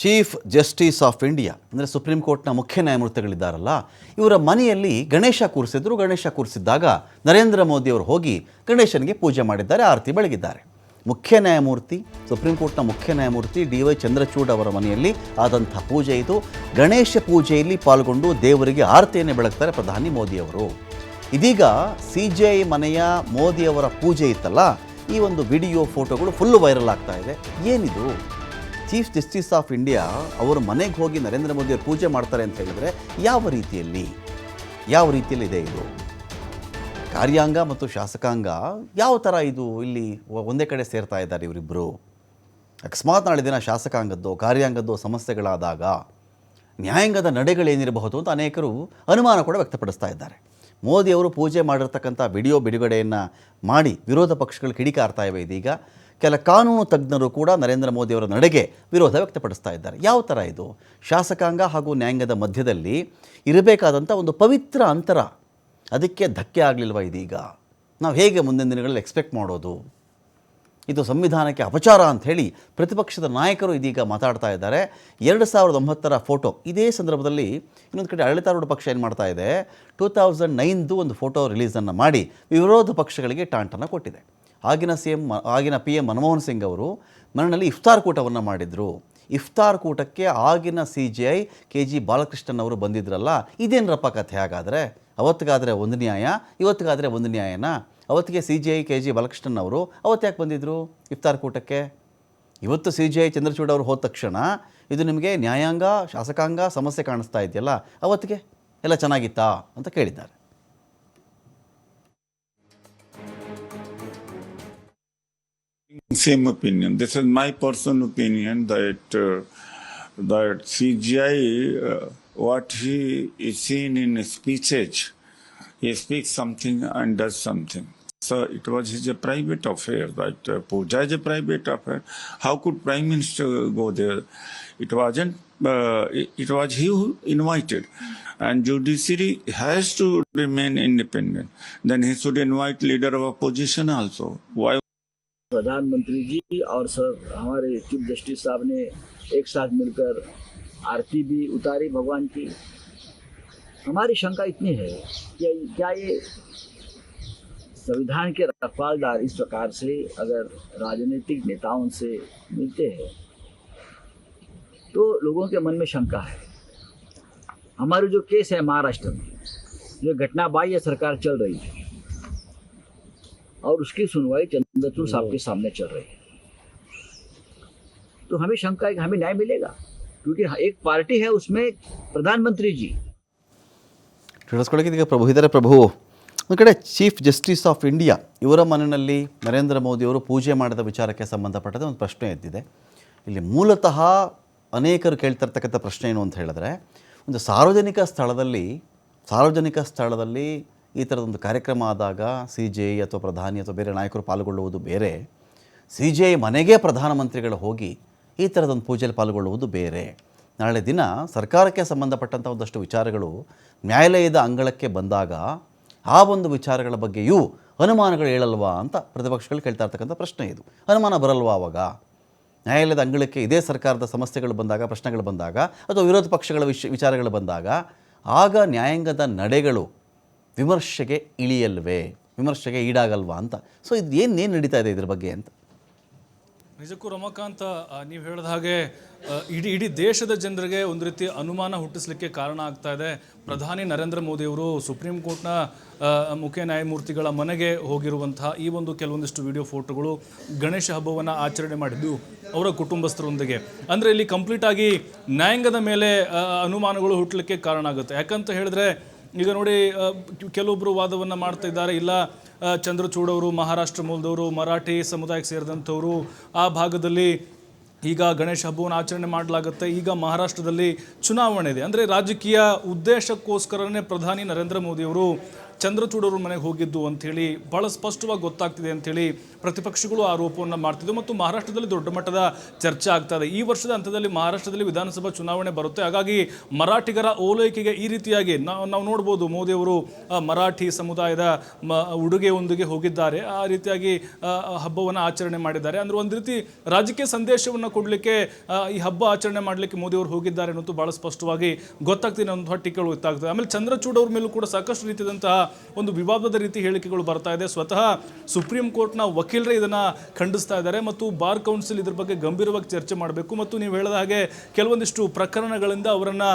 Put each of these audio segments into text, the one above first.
Chief justice of India ಅಂದರೆ supreme ಕೋರ್ಟ್ನ ಮುಖ್ಯ ನ್ಯಾಯಮೂರ್ತಿಗಳಿದ್ದಾರಲ್ಲ, ಇವರ ಮನೆಯಲ್ಲಿ ಗಣೇಶ ಕೂರಿಸಿದ್ರು. ಗಣೇಶ ಕೂರಿಸಿದ್ದಾಗ ನರೇಂದ್ರ ಮೋದಿಯವರು ಹೋಗಿ ಗಣೇಶನಿಗೆ ಪೂಜೆ ಮಾಡಿದ್ದಾರೆ, ಆರತಿ ಬೆಳಗಿದ್ದಾರೆ. ಮುಖ್ಯ ನ್ಯಾಯಮೂರ್ತಿ, ಸುಪ್ರೀಂ ಕೋರ್ಟ್ನ ಮುಖ್ಯ ನ್ಯಾಯಮೂರ್ತಿ DY ಚಂದ್ರಚೂಡ್ ಅವರ ಮನೆಯಲ್ಲಿ ಆದಂಥ ಪೂಜೆ ಇದು. ಗಣೇಶ ಪೂಜೆಯಲ್ಲಿ ಪಾಲ್ಗೊಂಡು ದೇವರಿಗೆ ಆರತಿಯನ್ನು ಬೆಳಗ್ತಾರೆ ಪ್ರಧಾನಿ ಮೋದಿಯವರು. ಇದೀಗ CJI ಮನೆಯ ಮೋದಿಯವರ ಪೂಜೆ ಇತ್ತಲ್ಲ, ಈ ಒಂದು ವಿಡಿಯೋ ಫೋಟೋಗಳು ಫುಲ್ಲು ವೈರಲ್ ಆಗ್ತಾ ಇದೆ. ಏನಿದು? ಚೀಫ್ ಜಸ್ಟಿಸ್ ಆಫ್ ಇಂಡಿಯಾ ಅವರು ಮನೆಗೆ ಹೋಗಿ ನರೇಂದ್ರ ಮೋದಿಯವರು ಪೂಜೆ ಮಾಡ್ತಾರೆ ಅಂತ ಹೇಳಿದರೆ ಯಾವ ರೀತಿಯಲ್ಲಿ ಇದೆ ಇದು? ಕಾರ್ಯಾಂಗ ಮತ್ತು ಶಾಸಕಾಂಗ ಯಾವ ಥರ ಇದು ಇಲ್ಲಿ ಒಂದೇ ಕಡೆ ಸೇರ್ತಾ ಇದ್ದಾರೆ ಇವರಿಬ್ಬರು? ಅಕಸ್ಮಾತ್ ನಾಳೆ ದಿನ ಶಾಸಕಾಂಗದ್ದು ಕಾರ್ಯಾಂಗದ್ದು ಸಮಸ್ಯೆಗಳಾದಾಗ ನ್ಯಾಯಾಂಗದ ನಡೆಗಳೇನಿರಬಹುದು ಅಂತ ಅನೇಕರು ಅನುಮಾನ ಕೂಡ ವ್ಯಕ್ತಪಡಿಸ್ತಾ ಇದ್ದಾರೆ. ಮೋದಿಯವರು ಪೂಜೆ ಮಾಡಿರ್ತಕ್ಕಂಥ ವಿಡಿಯೋ ಬಿಡುಗಡೆಯನ್ನು ಮಾಡಿ ವಿರೋಧ ಪಕ್ಷಗಳು ಕಿಡಿಕಾರ್ತಾ ಇವೆ. ಇದೀಗ ಕೆಲ ಕಾನೂನು ತಜ್ಞರು ಕೂಡ ನರೇಂದ್ರ ಮೋದಿಯವರ ನಡೆಗೆ ವಿರೋಧ ವ್ಯಕ್ತಪಡಿಸ್ತಾ ಇದ್ದಾರೆ. ಯಾವ ಥರ ಇದು? ಶಾಸಕಾಂಗ ಹಾಗೂ ನ್ಯಾಯಾಂಗದ ಮಧ್ಯದಲ್ಲಿ ಇರಬೇಕಾದಂಥ ಒಂದು ಪವಿತ್ರ ಅಂತರ, ಅದಕ್ಕೆ ಧಕ್ಕೆ ಆಗಲಿಲ್ವ ಇದೀಗ? ನಾವು ಹೇಗೆ ಮುಂದಿನ ದಿನಗಳಲ್ಲಿ ಎಕ್ಸ್ಪೆಕ್ಟ್ ಮಾಡೋದು? ಇದು ಸಂವಿಧಾನಕ್ಕೆ ಅಪಚಾರ ಅಂಥೇಳಿ ಪ್ರತಿಪಕ್ಷದ ನಾಯಕರು ಇದೀಗ ಮಾತಾಡ್ತಾ ಇದ್ದಾರೆ. 2009ರ ಫೋಟೋ ಇದೇ ಸಂದರ್ಭದಲ್ಲಿ ಇನ್ನೊಂದು ಕಡೆ ಆಡಳಿತಾರೂಢ ಪಕ್ಷ ಏನು ಮಾಡ್ತಾ ಇದೆ, 2009ದು ಒಂದು ಫೋಟೋ ರಿಲೀಸನ್ನು ಮಾಡಿ ವಿರೋಧ ಪಕ್ಷಗಳಿಗೆ ಟಾಂಟನ್ನು ಕೊಟ್ಟಿದೆ. ಆಗಿನ PM ಮನಮೋಹನ್ ಸಿಂಗ್ ಅವರು ಮನೆಯಲ್ಲಿ ಇಫ್ತಾರ್ ಕೂಟವನ್ನು ಮಾಡಿದರು. ಇಫ್ತಾರ್ ಕೂಟಕ್ಕೆ ಆಗಿನ CJI KG ಬಾಲಕೃಷ್ಣನ್ ಅವರು ಬಂದಿದ್ರಲ್ಲ, ಇದೇನರಪ್ಪ ಕಥೆ? ಹಾಗಾದರೆ ಅವತ್ತಿಗಾದರೆ ಒಂದು ನ್ಯಾಯ, ಇವತ್ತಿಗಾದರೆ ಒಂದು ನ್ಯಾಯನಾ? ಅವತ್ತಿಗೆ CJI KG ಬಾಲಕೃಷ್ಣನ್ ಅವರು ಅವತ್ತು ಯಾಕೆ ಬಂದಿದ್ದರು ಇಫ್ತಾರ್ ಕೂಟಕ್ಕೆ? ಇವತ್ತು CJI ಚಂದ್ರಚೂಡ್ ಅವರು ಹೋದ ತಕ್ಷಣ ಇದು ನಿಮಗೆ ನ್ಯಾಯಾಂಗ ಶಾಸಕಾಂಗ ಸಮಸ್ಯೆ ಕಾಣಿಸ್ತಾ ಇದೆಯಲ್ಲ, ಅವತ್ತಿಗೆ ಎಲ್ಲ ಚೆನ್ನಾಗಿತ್ತಾ ಅಂತ ಕೇಳಿದ್ದಾರೆ. Same opinion. This is my personal opinion that CGI, what he is seen in speeches, he speaks something and does something. So it was his private affair. That puja is a private affair. How could Prime Minister go there? It wasn't. It was he who invited, and judiciary has to remain independent. Then he should invite leader of opposition also. Why? प्रधानमंत्री जी और sir हमारे chief justice साहब ने एक साथ मिलकर आरती भी उतारी भगवान की। हमारी शंका इतनी है कि क्या ये संविधान के रखवालदार इस प्रकार से अगर राजनीतिक नेताओं से मिलते हैं तो लोगों के मन में शंका है। हमारे जो केस है महाराष्ट्र में, जो घटना बाह्य सरकार चल रही है और उसकी सुनवाई चंद्रचूड़ साहब के सामने चल रही है, तो हमें शंका है कि हमें न्याय मिलेगा, क्योंकि एक पार्टी है उसमें प्रधानमंत्री जी। ತಿಳಿಸ್ಕೊಳ್ಳೋಕೆ ಪ್ರಭು ಇದ್ದಾರೆ. ಪ್ರಭು, ಒಂದು ಕಡೆ ಚೀಫ್ ಜಸ್ಟಿಸ್ ಆಫ್ ಇಂಡಿಯಾ ಇವರ ಮನೆಯಲ್ಲಿ ನರೇಂದ್ರ ಮೋದಿಯವರು ಪೂಜೆ ಮಾಡಿದ ವಿಚಾರಕ್ಕೆ ಸಂಬಂಧಪಟ್ಟಂತೆ ಒಂದು ಪ್ರಶ್ನೆ ಎದ್ದಿದೆ. ಇಲ್ಲಿ ಮೂಲತಃ ಅನೇಕರು ಕೇಳ್ತಿರ್ತಕ್ಕಂಥ ಪ್ರಶ್ನೆ ಏನು ಅಂತ ಹೇಳಿದ್ರೆ, ಒಂದು ಸಾರ್ವಜನಿಕ ಸ್ಥಳದಲ್ಲಿ ಈ ಥರದೊಂದು ಕಾರ್ಯಕ್ರಮ ಆದಾಗ CJI ಅಥವಾ ಪ್ರಧಾನಿ ಅಥವಾ ಬೇರೆ ನಾಯಕರು ಪಾಲ್ಗೊಳ್ಳುವುದು ಬೇರೆ, CJI ಮನೆಗೆ ಪ್ರಧಾನಮಂತ್ರಿಗಳು ಹೋಗಿ ಈ ಥರದೊಂದು ಪೂಜೆಯಲ್ಲಿ ಪಾಲ್ಗೊಳ್ಳುವುದು ಬೇರೆ. ನಾಳೆ ದಿನ ಸರ್ಕಾರಕ್ಕೆ ಸಂಬಂಧಪಟ್ಟಂಥ ಒಂದಷ್ಟು ವಿಚಾರಗಳು ನ್ಯಾಯಾಲಯದ ಅಂಗಳಕ್ಕೆ ಬಂದಾಗ ಆ ಒಂದು ವಿಚಾರಗಳ ಬಗ್ಗೆಯೂ ಅನುಮಾನಗಳು ಹೇಳಲ್ವಾ ಅಂತ ಪ್ರತಿಪಕ್ಷಗಳು ಕೇಳ್ತಾ ಇರ್ತಕ್ಕಂಥ ಪ್ರಶ್ನೆ ಇದು. ಅನುಮಾನ ಬರಲ್ವಾ ಆವಾಗ? ನ್ಯಾಯಾಲಯದ ಅಂಗಳಕ್ಕೆ ಇದೇ ಸರ್ಕಾರದ ಸಮಸ್ಯೆಗಳು ಬಂದಾಗ, ಪ್ರಶ್ನೆಗಳು ಬಂದಾಗ, ಅಥವಾ ವಿರೋಧ ಪಕ್ಷಗಳ ವಿಚಾರಗಳು ಬಂದಾಗ ಆಗ ನ್ಯಾಯಾಂಗದ ನಡೆಗಳು ವಿಮರ್ಶೆಗೆ ಇಳಿಯಲ್ವೇ, ವಿಮರ್ಶೆಗೆ ಈಡಾಗಲ್ವಾ ಅಂತ. ಸೊ ಇದು ಏನು ನಡೀತಾ ಇದೆ ಇದ್ರ ಬಗ್ಗೆ ಅಂತ? ನಿಜಕ್ಕೂ ರಮಾಕಾಂತ್, ನೀವು ಹೇಳಿದ ಹಾಗೆ ಇಡೀ ದೇಶದ ಜನರಿಗೆ ಒಂದು ರೀತಿ ಅನುಮಾನ ಹುಟ್ಟಿಸ್ಲಿಕ್ಕೆ ಕಾರಣ ಆಗ್ತಾ ಇದೆ. ಪ್ರಧಾನಿ ನರೇಂದ್ರ ಮೋದಿಯವರು ಸುಪ್ರೀಂ ಕೋರ್ಟ್ನ ಮುಖ್ಯ ನ್ಯಾಯಮೂರ್ತಿಗಳ ಮನೆಗೆ ಹೋಗಿರುವಂತಹ ಈ ಒಂದು ಕೆಲವೊಂದಿಷ್ಟು ವಿಡಿಯೋ ಫೋಟೋಗಳು ಗಣೇಶ ಹಬ್ಬವನ್ನು ಆಚರಣೆ ಮಾಡಿದ್ದು ಅವರ ಕುಟುಂಬಸ್ಥರೊಂದಿಗೆ. ಅಂದರೆ ಇಲ್ಲಿ ಕಂಪ್ಲೀಟಾಗಿ ನ್ಯಾಯಾಂಗದ ಮೇಲೆ ಅನುಮಾನಗಳು ಹುಟ್ಟಲಿಕ್ಕೆ ಕಾರಣ ಆಗುತ್ತೆ. ಯಾಕಂತ ಹೇಳಿದ್ರೆ ಈಗ ನೋಡಿ, ಕೆಲವೊಬ್ಬರು ವಾದವನ್ನು ಮಾಡ್ತಾ ಇದ್ದಾರೆ, ಇಲ್ಲ ಚಂದ್ರಚೂಡ್ ಅವರು ಮಹಾರಾಷ್ಟ್ರ ಮೂಲದವರು, ಮರಾಠಿ ಸಮುದಾಯಕ್ಕೆ ಸೇರಿದಂಥವರು, ಆ ಭಾಗದಲ್ಲಿ ಈಗ ಗಣೇಶ ಹಬ್ಬವನ್ನು ಆಚರಣೆ ಮಾಡಲಾಗುತ್ತೆ. ಈಗ ಮಹಾರಾಷ್ಟ್ರದಲ್ಲಿ ಚುನಾವಣೆ ಇದೆ, ಅಂದರೆ ರಾಜಕೀಯ ಉದ್ದೇಶಕ್ಕೋಸ್ಕರನೇ ಪ್ರಧಾನಿ ನರೇಂದ್ರ ಮೋದಿಯವರು ಚಂದ್ರಚೂಡ್ ಅವ್ರ ಮನೆಗೆ ಹೋಗಿದ್ದು ಅಂಥೇಳಿ ಭಾಳ ಸ್ಪಷ್ಟವಾಗಿ ಗೊತ್ತಾಗ್ತಿದೆ ಅಂಥೇಳಿ ಪ್ರತಿಪಕ್ಷಗಳು ಆರೋಪವನ್ನು ಮಾಡ್ತಿದ್ವು ಮತ್ತು ಮಹಾರಾಷ್ಟ್ರದಲ್ಲಿ ದೊಡ್ಡ ಮಟ್ಟದ ಚರ್ಚೆ ಆಗ್ತಾ ಇದೆ. ಈ ವರ್ಷದ ಹಂತದಲ್ಲಿ ಮಹಾರಾಷ್ಟ್ರದಲ್ಲಿ ವಿಧಾನಸಭಾ ಚುನಾವಣೆ ಬರುತ್ತೆ. ಹಾಗಾಗಿ ಮರಾಠಿಗರ ಓಲೈಕೆಗೆ ಈ ರೀತಿಯಾಗಿ ನಾವು ನೋಡ್ಬೋದು, ಮೋದಿ ಅವರು ಮರಾಠಿ ಸಮುದಾಯದ ಉಡುಗೆಯೊಂದಿಗೆ ಹೋಗಿದ್ದಾರೆ, ಆ ರೀತಿಯಾಗಿ ಹಬ್ಬವನ್ನು ಆಚರಣೆ ಮಾಡಿದ್ದಾರೆ. ಅಂದ್ರೆ ಒಂದು ರೀತಿ ರಾಜಕೀಯ ಸಂದೇಶವನ್ನು ಕೊಡಲಿಕ್ಕೆ ಈ ಹಬ್ಬ ಆಚರಣೆ ಮಾಡಲಿಕ್ಕೆ ಮೋದಿ ಅವರು ಹೋಗಿದ್ದಾರೆ ಅನ್ನೋದು ಬಹಳ ಸ್ಪಷ್ಟವಾಗಿ ಗೊತ್ತಾಗ್ತಿದೆ ಅನ್ನೋ ಟೀಕೆಗಳು ಗೊತ್ತಾಗ್ತದೆ. ಆಮೇಲೆ ಚಂದ್ರಚೂಡ್ ಅವ್ರ ಮೇಲೂ ಕೂಡ ಸಾಕಷ್ಟು ರೀತಿಯಾದಂತಹ ಒಂದು ವಿವಾದದ ರೀತಿ ಹೇಳಿಕೆಗಳು ಬರ್ತಾ ಇದೆ. ಸ್ವತಃ ಸುಪ್ರೀಂ ಕೋರ್ಟ್ನ ವಕೀಲರೇ ಇದನ್ನ ಖಂಡಿಸ್ತಾ ಇದ್ದಾರೆ ಮತ್ತು ಬಾರ್ ಕೌನ್ಸಿಲ್ ಇದ್ರ ಬಗ್ಗೆ ಗಂಭೀರವಾಗಿ ಚರ್ಚೆ ಮಾಡಬೇಕು ಮತ್ತು ನೀವು ಹೇಳಿದ ಹಾಗೆ ಕೆಲವೊಂದಿಷ್ಟು ಪ್ರಕರಣಗಳಿಂದ ಅವರನ್ನ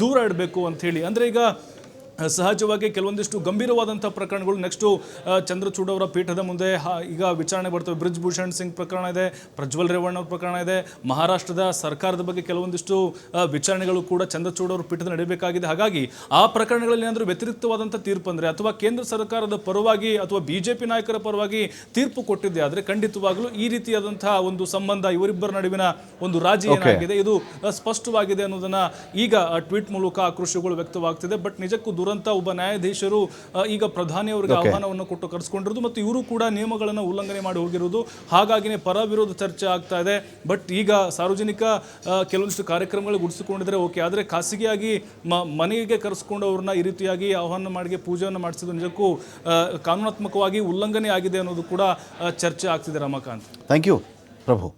ದೂರ ಇಡಬೇಕು ಅಂತ ಹೇಳಿ. ಅಂದ್ರೆ ಈಗ ಸಹಜವಾಗಿ ಕೆಲವೊಂದಿಷ್ಟು ಗಂಭೀರವಾದಂಥ ಪ್ರಕರಣಗಳು ನೆಕ್ಸ್ಟು ಚಂದ್ರಚೂಡ್ ಅವರ ಪೀಠದ ಮುಂದೆ ಈಗ ವಿಚಾರಣೆ ಬರ್ತವೆ. ಬ್ರಿಜ್ ಭೂಷಣ್ ಸಿಂಗ್ ಪ್ರಕರಣ ಇದೆ, ಪ್ರಜ್ವಲ್ ರೇವಣ್ಣ ಅವ್ರ ಪ್ರಕರಣ ಇದೆ, ಮಹಾರಾಷ್ಟ್ರದ ಸರ್ಕಾರದ ಬಗ್ಗೆ ಕೆಲವೊಂದಿಷ್ಟು ವಿಚಾರಣೆಗಳು ಕೂಡ ಚಂದ್ರಚೂಡ್ ಅವರ ಪೀಠದ ನಡೀಬೇಕಾಗಿದೆ. ಹಾಗಾಗಿ ಆ ಪ್ರಕರಣಗಳಲ್ಲಿ ಏನಾದರೂ ವ್ಯತಿರಿಕ್ತವಾದಂಥ ತೀರ್ಪು ಅಂದರೆ ಅಥವಾ ಕೇಂದ್ರ ಸರ್ಕಾರದ ಪರವಾಗಿ ಅಥವಾ BJP ನಾಯಕರ ಪರವಾಗಿ ತೀರ್ಪು ಕೊಟ್ಟಿದೆ ಆದರೆ ಖಂಡಿತವಾಗಲೂ ಈ ರೀತಿಯಾದಂತಹ ಒಂದು ಸಂಬಂಧ, ಇವರಿಬ್ಬರ ನಡುವಿನ ಒಂದು ರಾಜಿ ಏನಾಗಿದೆ ಇದು ಸ್ಪಷ್ಟವಾಗಿದೆ ಅನ್ನೋದನ್ನ ಈಗ ಟ್ವೀಟ್ ಮೂಲಕ ಆಕ್ರೋಶಗಳು ವ್ಯಕ್ತವಾಗ್ತಿದೆ. ಬಟ್ ನಿಜಕ್ಕೂ ದುರಂತ, ಒಬ್ಬ ನ್ಯಾಯಾಧೀಶರು ಈಗ ಪ್ರಧಾನಿ ಅವರಿಗೆ ಆಹ್ವಾನವನ್ನು ಕೊಟ್ಟು ಕರೆಸ್ಕೊಂಡಿರೋದು ಮತ್ತು ಇವರು ಕೂಡ ನಿಯಮಗಳನ್ನು ಉಲ್ಲಂಘನೆ ಮಾಡಿ ಹೋಗಿರೋದು, ಹಾಗಾಗಿನೇ ಪರ ವಿರೋಧ ಚರ್ಚೆ ಆಗ್ತಾ ಇದೆ. ಬಟ್ ಈಗ ಸಾರ್ವಜನಿಕ ಕೆಲವೊಂದಿಷ್ಟು ಕಾರ್ಯಕ್ರಮಗಳು ಗುಡಿಸಿಕೊಂಡಿದ್ರೆ ಓಕೆ, ಆದರೆ ಖಾಸಗಿಯಾಗಿ ಮನೆಗೆ ಕರೆಸ್ಕೊಂಡು ಅವ್ರನ್ನ ಈ ರೀತಿಯಾಗಿ ಆಹ್ವಾನ ಮಾಡಿ ಪೂಜೆಯನ್ನು ಮಾಡಿಸಿದ್ದು ನಿಜಕ್ಕೂ ಕಾನೂನಾತ್ಮಕವಾಗಿ ಉಲ್ಲಂಘನೆ ಆಗಿದೆ ಅನ್ನೋದು ಕೂಡ ಚರ್ಚೆ ಆಗ್ತಿದೆ. Ramakanth, thank you Prabhu.